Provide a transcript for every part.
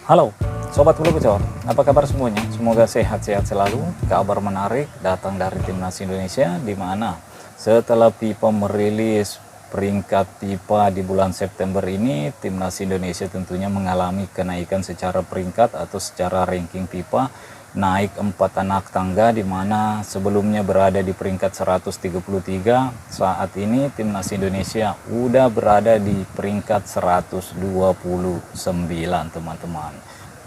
Halo, Sobat Hulu Gocor, apa kabar semuanya? Semoga sehat-sehat selalu. Kabar menarik datang dari Timnas Indonesia, di mana setelah FIFA merilis peringkat FIFA di bulan September ini, Timnas Indonesia tentunya mengalami kenaikan secara peringkat atau secara ranking FIFA, naik 4 anak tangga, di mana sebelumnya berada di peringkat 133. Saat ini Timnas Indonesia udah berada di peringkat 129, teman-teman.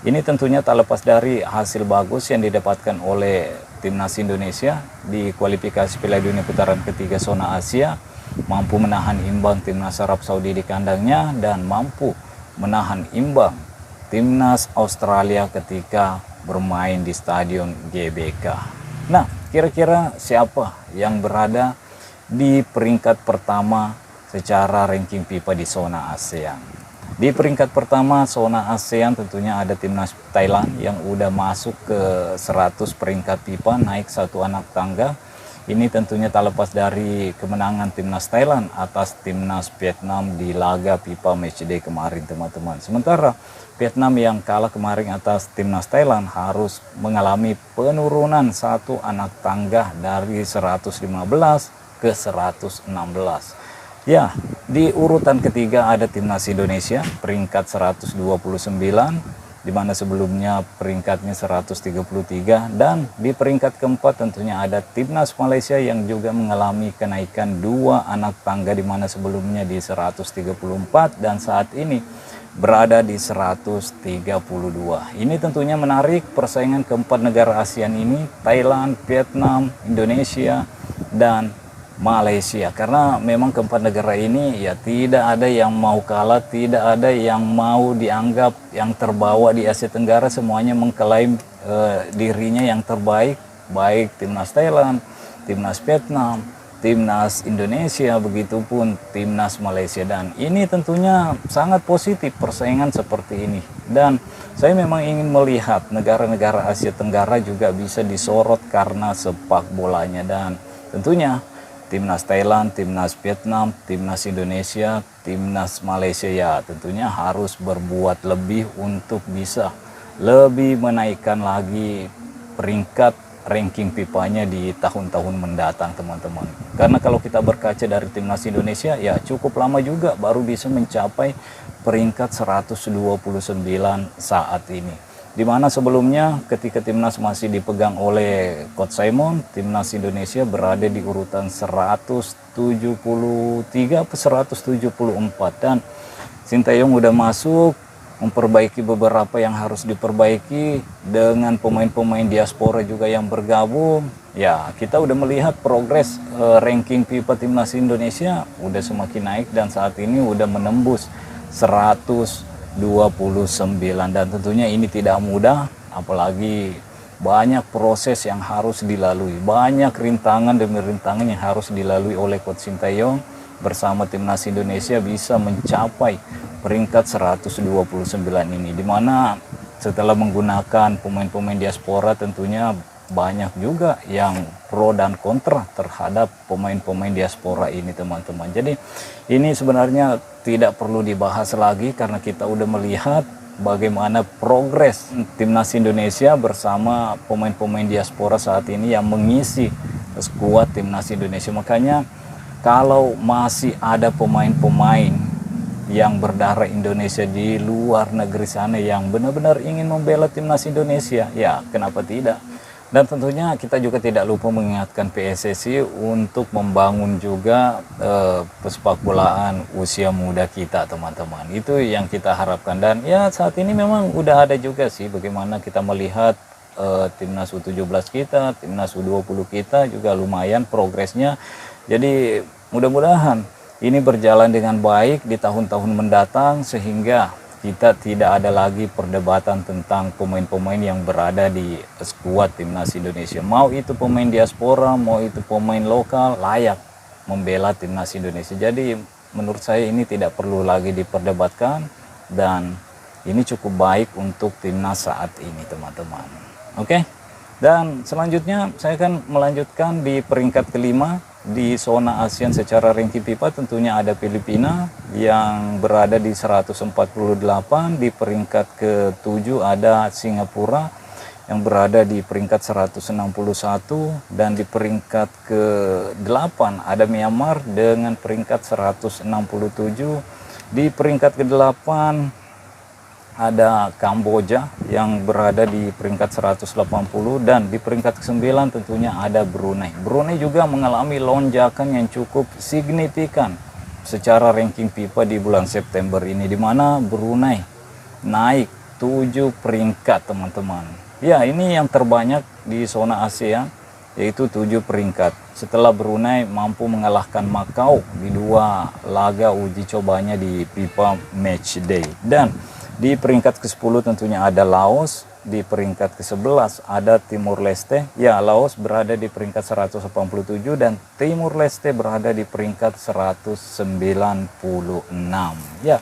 Ini tentunya tak lepas dari hasil bagus yang didapatkan oleh Timnas Indonesia di kualifikasi Piala Dunia putaran ketiga zona Asia, mampu menahan imbang Timnas Arab Saudi di kandangnya dan mampu menahan imbang Timnas Australia ketika bermain di Stadion GBK. Nah, kira-kira siapa yang berada di peringkat pertama secara ranking FIFA di zona ASEAN? Di peringkat pertama zona ASEAN tentunya ada Timnas Thailand yang udah masuk ke 100 peringkat FIFA, naik 1 anak tangga. Ini tentunya tak lepas dari kemenangan Timnas Thailand atas Timnas Vietnam di laga FIFA Matchday kemarin, teman-teman. Sementara Vietnam yang kalah kemarin atas Timnas Thailand harus mengalami penurunan 1 anak tangga dari 115 ke 116. Ya, di urutan ketiga ada Timnas Indonesia peringkat 129, di mana sebelumnya peringkatnya 133, dan di peringkat keempat tentunya ada Timnas Malaysia yang juga mengalami kenaikan 2 anak tangga, di mana sebelumnya di 134 dan saat ini berada di 132. Ini tentunya menarik persaingan keempat negara ASEAN ini, Thailand, Vietnam, Indonesia, dan Malaysia, karena memang keempat negara ini ya tidak ada yang mau kalah, tidak ada yang mau dianggap yang terbawa di Asia Tenggara, semuanya mengklaim dirinya yang terbaik, baik Timnas Thailand, Timnas Vietnam, Timnas Indonesia, begitupun Timnas Malaysia. Dan ini tentunya sangat positif persaingan seperti ini, dan saya memang ingin melihat negara-negara Asia Tenggara juga bisa disorot karena sepak bolanya. Dan tentunya Timnas Thailand, Timnas Vietnam, Timnas Indonesia, Timnas Malaysia ya tentunya harus berbuat lebih untuk bisa lebih menaikkan lagi peringkat ranking FIFA-nya di tahun-tahun mendatang, teman-teman. Karena kalau kita berkaca dari Timnas Indonesia ya cukup lama juga baru bisa mencapai peringkat 129 saat ini. Di mana sebelumnya ketika Timnas masih dipegang oleh Coach Simon, Timnas Indonesia berada di urutan 173 atau 174, dan Sintayong udah masuk memperbaiki beberapa yang harus diperbaiki dengan pemain-pemain diaspora juga yang bergabung. Ya, kita udah melihat progres ranking FIFA Timnas Indonesia udah semakin naik dan saat ini udah menembus 129, dan tentunya ini tidak mudah, apalagi banyak proses yang harus dilalui, banyak rintangan demi rintangan yang harus dilalui oleh Coach Sintayong bersama Timnas Indonesia bisa mencapai peringkat 129 ini, dimana setelah menggunakan pemain-pemain diaspora tentunya banyak juga yang pro dan kontra terhadap pemain-pemain diaspora ini, teman-teman. Jadi ini sebenarnya tidak perlu dibahas lagi karena kita udah melihat bagaimana progres Timnas Indonesia bersama pemain-pemain diaspora saat ini yang mengisi skuad Timnas Indonesia. Makanya kalau masih ada pemain-pemain yang berdarah Indonesia di luar negeri sana yang benar-benar ingin membela Timnas Indonesia, ya kenapa tidak? Dan tentunya kita juga tidak lupa mengingatkan PSSI untuk membangun juga pesepak bolaan usia muda kita, teman-teman. Itu yang kita harapkan. Dan ya saat ini memang udah ada juga sih bagaimana kita melihat timnas U17 kita, timnas U20 kita juga lumayan progresnya. Jadi mudah-mudahan ini berjalan dengan baik di tahun-tahun mendatang sehingga kita tidak ada lagi perdebatan tentang pemain-pemain yang berada di skuad Timnas Indonesia. Mau itu pemain diaspora, mau itu pemain lokal, layak membela Timnas Indonesia. Jadi menurut saya ini tidak perlu lagi diperdebatkan dan ini cukup baik untuk Timnas saat ini, teman-teman. Oke. Dan selanjutnya saya akan melanjutkan di peringkat kelima. di zona ASEAN secara ranking FIFA tentunya ada Filipina yang berada di 148, di peringkat ke-7 ada Singapura yang berada di peringkat 161, dan di peringkat ke-8 ada Myanmar dengan peringkat 167, di peringkat ke-8 ada Kamboja yang berada di peringkat 180, dan di peringkat ke-9 tentunya ada Brunei. Brunei juga mengalami lonjakan yang cukup signifikan secara ranking FIFA di bulan September ini, di mana Brunei naik 7 peringkat, teman-teman. Ya, ini yang terbanyak di zona ASEAN, yaitu 7 peringkat. Setelah Brunei mampu mengalahkan Macau di 2 laga uji cobanya di FIFA Match Day. Dan di peringkat ke-10 tentunya ada Laos, di peringkat ke-11 ada Timur Leste. Ya, Laos berada di peringkat 187 dan Timur Leste berada di peringkat 196. Ya,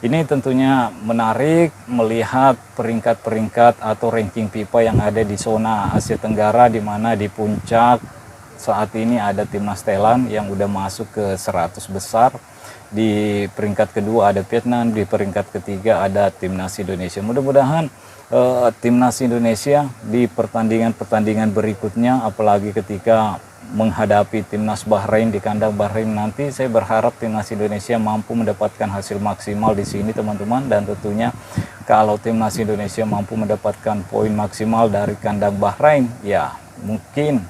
ini tentunya menarik melihat peringkat-peringkat atau ranking FIFA yang ada di zona Asia Tenggara, di mana di puncak saat ini ada timnas Thailand yang udah masuk ke 100 besar. Di peringkat kedua ada Vietnam, di peringkat ketiga ada timnas Indonesia. Mudah-mudahan timnas Indonesia di pertandingan-pertandingan berikutnya, apalagi ketika menghadapi timnas Bahrain di kandang Bahrain nanti, saya berharap timnas Indonesia mampu mendapatkan hasil maksimal di sini, teman-teman. Dan tentunya kalau timnas Indonesia mampu mendapatkan poin maksimal dari kandang Bahrain, ya mungkin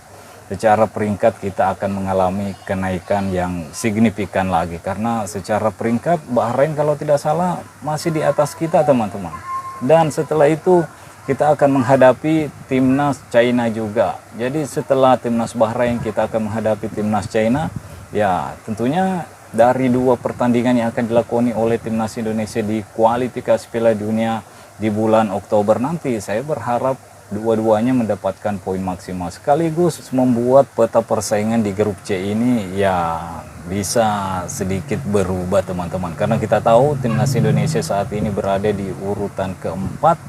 secara peringkat kita akan mengalami kenaikan yang signifikan lagi, karena secara peringkat Bahrain kalau tidak salah masih di atas kita, teman-teman. Dan setelah itu kita akan menghadapi timnas China juga. Jadi setelah timnas Bahrain kita akan menghadapi timnas China. Ya, tentunya dari 2 pertandingan yang akan dilakoni oleh timnas Indonesia di kualifikasi Piala Dunia di bulan Oktober nanti, saya berharap dua-duanya mendapatkan poin maksimal, sekaligus membuat peta persaingan di grup C ini ya bisa sedikit berubah, teman-teman. Karena kita tahu timnas Indonesia saat ini berada di urutan keempat,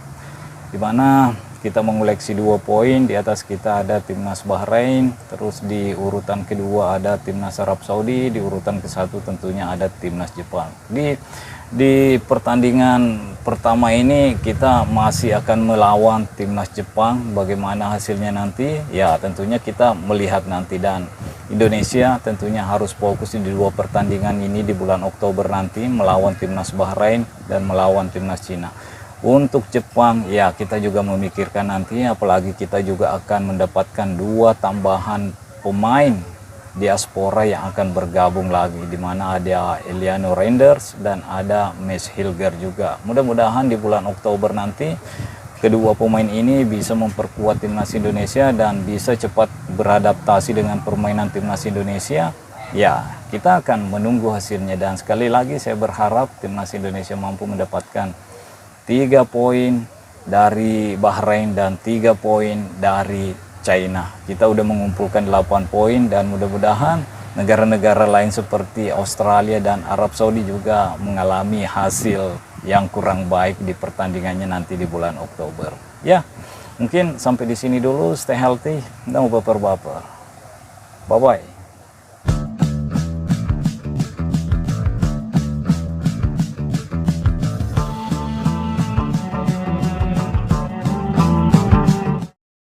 di mana kita mengoleksi 2 poin. Di atas kita ada timnas Bahrain, terus di urutan kedua ada timnas Arab Saudi, di urutan ke-1 tentunya ada timnas Jepang. Di pertandingan pertama ini kita masih akan melawan timnas Jepang. Bagaimana hasilnya nanti? Ya, tentunya kita melihat nanti, dan Indonesia tentunya harus fokus di 2 pertandingan ini di bulan Oktober nanti, melawan timnas Bahrain dan melawan timnas Cina. Untuk Jepang, ya kita juga memikirkan nanti, apalagi kita juga akan mendapatkan 2 tambahan pemain diaspora yang akan bergabung lagi, di mana ada Eliano Reinders dan ada Mes Hilger juga. Mudah-mudahan di bulan Oktober nanti kedua pemain ini bisa memperkuat timnas Indonesia dan bisa cepat beradaptasi dengan permainan timnas Indonesia. Ya, kita akan menunggu hasilnya, dan sekali lagi saya berharap timnas Indonesia mampu mendapatkan 3 poin dari Bahrain dan 3 poin dari China. Kita udah mengumpulkan 8 poin, dan mudah-mudahan negara-negara lain seperti Australia dan Arab Saudi juga mengalami hasil yang kurang baik di pertandingannya nanti di bulan Oktober. Ya, mungkin sampai di sini dulu. Stay healthy, no baper-baper. Bye-bye.